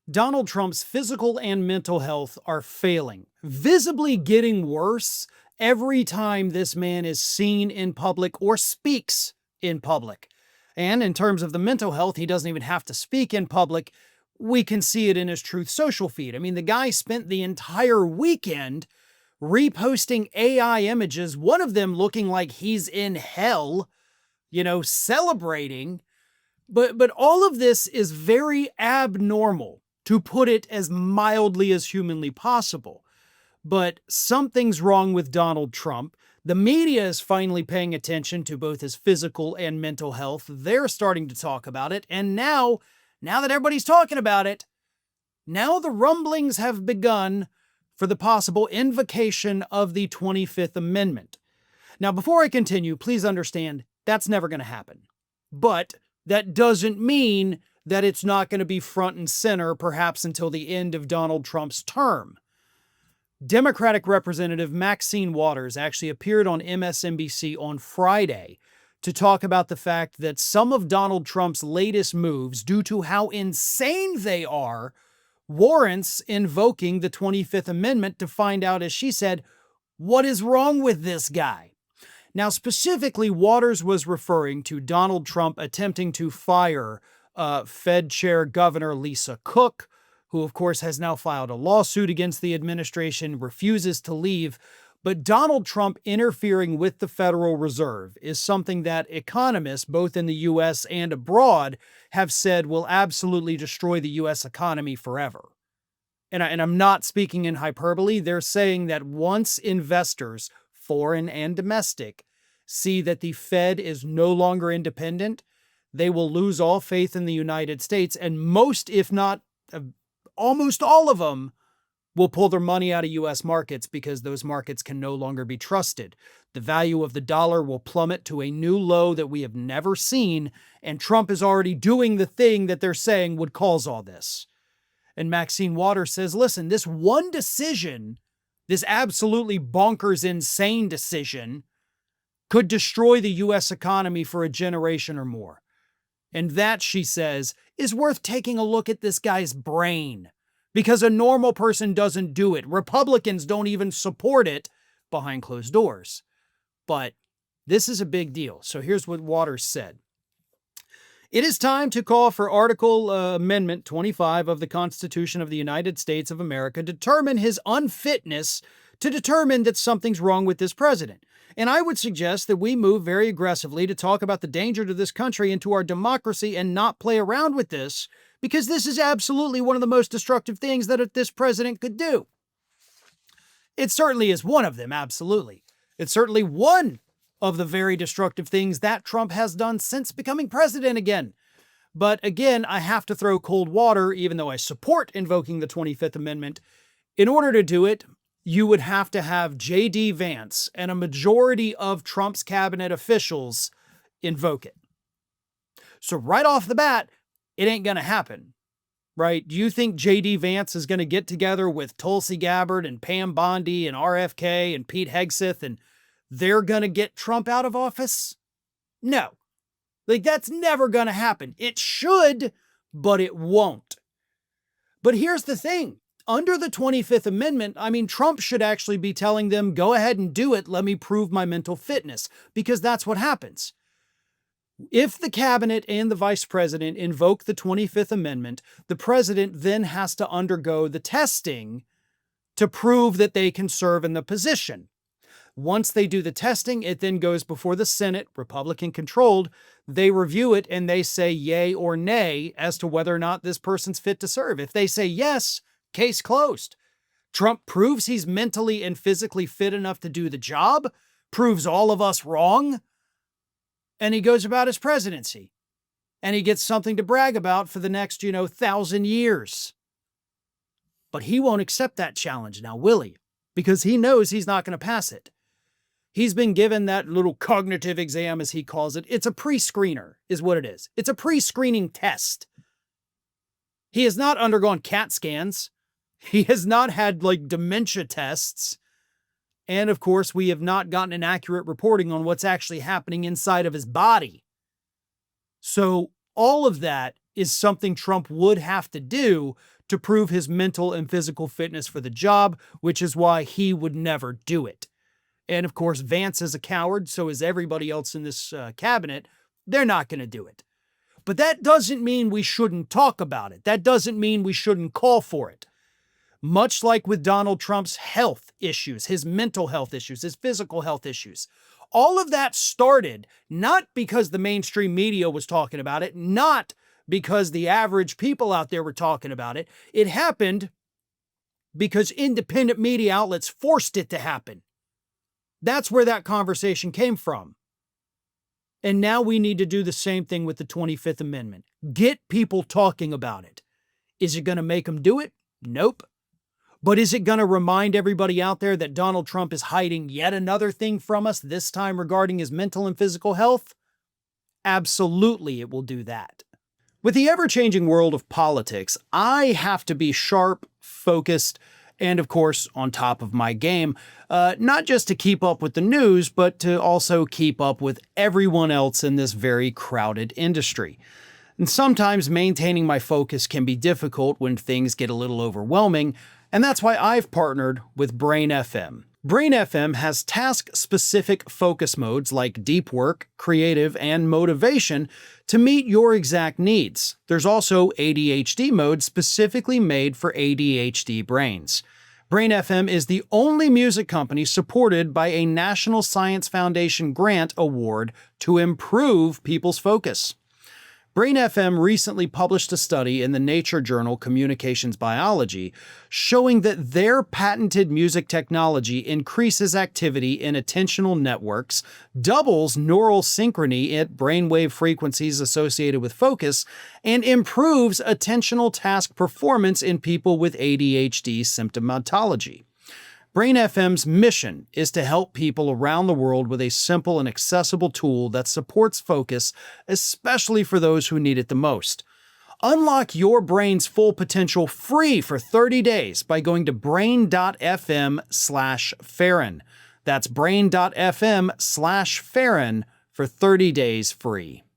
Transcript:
Donald Trump's physical and mental health are failing, visibly getting worse every time this man is seen in public or speaks in public. And in terms of the mental health, he doesn't even have to speak in public. We can see it in his Truth Social feed. I mean, the guy spent the entire weekend reposting AI images, one of them looking like he's in hell, celebrating. But all of this is very abnormal, to put it as mildly as humanly possible. But something's wrong with Donald Trump. The media is finally paying attention to both his physical and mental health. They're starting to talk about it. And now that everybody's talking about it, now the rumblings have begun for the possible invocation of the 25th Amendment. Now, before I continue, please understand that's never going to happen. But that doesn't mean that it's not going to be front and center, perhaps until the end of Donald Trump's term. Democratic Representative Maxine Waters actually appeared on MSNBC on Friday to talk about the fact that some of Donald Trump's latest moves, due to how insane they are, warrants invoking the 25th Amendment to find out, as she said, what is wrong with this guy. Now, specifically, Waters was referring to Donald Trump attempting to fire Fed Chair Governor Lisa Cook, who, of course, has now filed a lawsuit against the administration, refuses to leave. But Donald Trump interfering with the Federal Reserve is something that economists, both in the U.S. and abroad, have said will absolutely destroy the U.S. economy forever. And I'm not speaking in hyperbole. They're saying that once investors, foreign and domestic, see that the Fed is no longer independent, they will lose all faith in the United States, and most, if not almost all of them, will pull their money out of U.S. markets because those markets can no longer be trusted. The value of the dollar will plummet to a new low that we have never seen, and Trump is already doing the thing that they're saying would cause all this. And Maxine Waters says, listen, this one decision, this absolutely bonkers, insane decision, could destroy the U.S. economy for a generation or more. And that, she says, is worth taking a look at this guy's brain, because a normal person doesn't do it. Republicans don't even support it behind closed doors. But this is a big deal. So here's what Waters said. It is time to call for Article Amendment 25 of the Constitution of the United States of America to determine his unfitness to determine that something's wrong with this president. And I would suggest that we move very aggressively to talk about the danger to this country and to our democracy and not play around with this, because this is absolutely one of the most destructive things that this president could do. It certainly is one of them, absolutely. It's certainly one of the very destructive things that Trump has done since becoming president again. But again, I have to throw cold water, even though I support invoking the 25th Amendment. In order to do it, you would have to have J.D. Vance and a majority of Trump's cabinet officials invoke it. So right off the bat, it ain't going to happen, right? Do you think J.D. Vance is going to get together with Tulsi Gabbard and Pam Bondi and RFK and Pete Hegseth and they're going to get Trump out of office? No. That's never going to happen. It should, but it won't. But here's the thing. Under the 25th Amendment, Trump should actually be telling them, go ahead and do it. Let me prove my mental fitness, because that's what happens. If the cabinet and the vice president invoke the 25th Amendment, the president then has to undergo the testing to prove that they can serve in the position. Once they do the testing, it then goes before the Senate, Republican controlled. They review it and they say yay or nay as to whether or not this person's fit to serve. If they say yes, case closed. Trump proves he's mentally and physically fit enough to do the job, proves all of us wrong, and he goes about his presidency. And he gets something to brag about for the next, 1,000 years. But he won't accept that challenge now, will he? Because he knows he's not going to pass it. He's been given that little cognitive exam, as he calls it. It's a pre-screener, is what it is. It's a pre-screening test. He has not undergone CAT scans. He has not had, dementia tests. And, of course, we have not gotten an accurate reporting on what's actually happening inside of his body. So all of that is something Trump would have to do to prove his mental and physical fitness for the job, which is why he would never do it. And of course, Vance is a coward, so is everybody else in this cabinet. They're not going to do it. But that doesn't mean we shouldn't talk about it. That doesn't mean we shouldn't call for it. Much like with Donald Trump's health issues, his mental health issues, his physical health issues, all of that started not because the mainstream media was talking about it, not because the average people out there were talking about it. It happened because independent media outlets forced it to happen. That's where that conversation came from. And now we need to do the same thing with the 25th Amendment. Get people talking about it. Is it going to make them do it? Nope. But is it going to remind everybody out there that Donald Trump is hiding yet another thing from us, this time regarding his mental and physical health? Absolutely, it will do that. With the ever-changing world of politics, I have to be sharp, focused, and of course, on top of my game, not just to keep up with the news, but to also keep up with everyone else in this very crowded industry. And sometimes maintaining my focus can be difficult when things get a little overwhelming, and that's why I've partnered with Brain FM. Brain FM has task-specific focus modes like deep work, creative, and motivation to meet your exact needs. There's also ADHD mode specifically made for ADHD brains. Brain FM is the only music company supported by a National Science Foundation grant award to improve people's focus. Brain FM recently published a study in the Nature journal Communications Biology showing that their patented music technology increases activity in attentional networks, doubles neural synchrony at brainwave frequencies associated with focus, and improves attentional task performance in people with ADHD symptomatology. Brain FM's mission is to help people around the world with a simple and accessible tool that supports focus, especially for those who need it the most. Unlock your brain's full potential free for 30 days by going to brain.fm/Farron. That's brain.fm/Farron for 30 days free.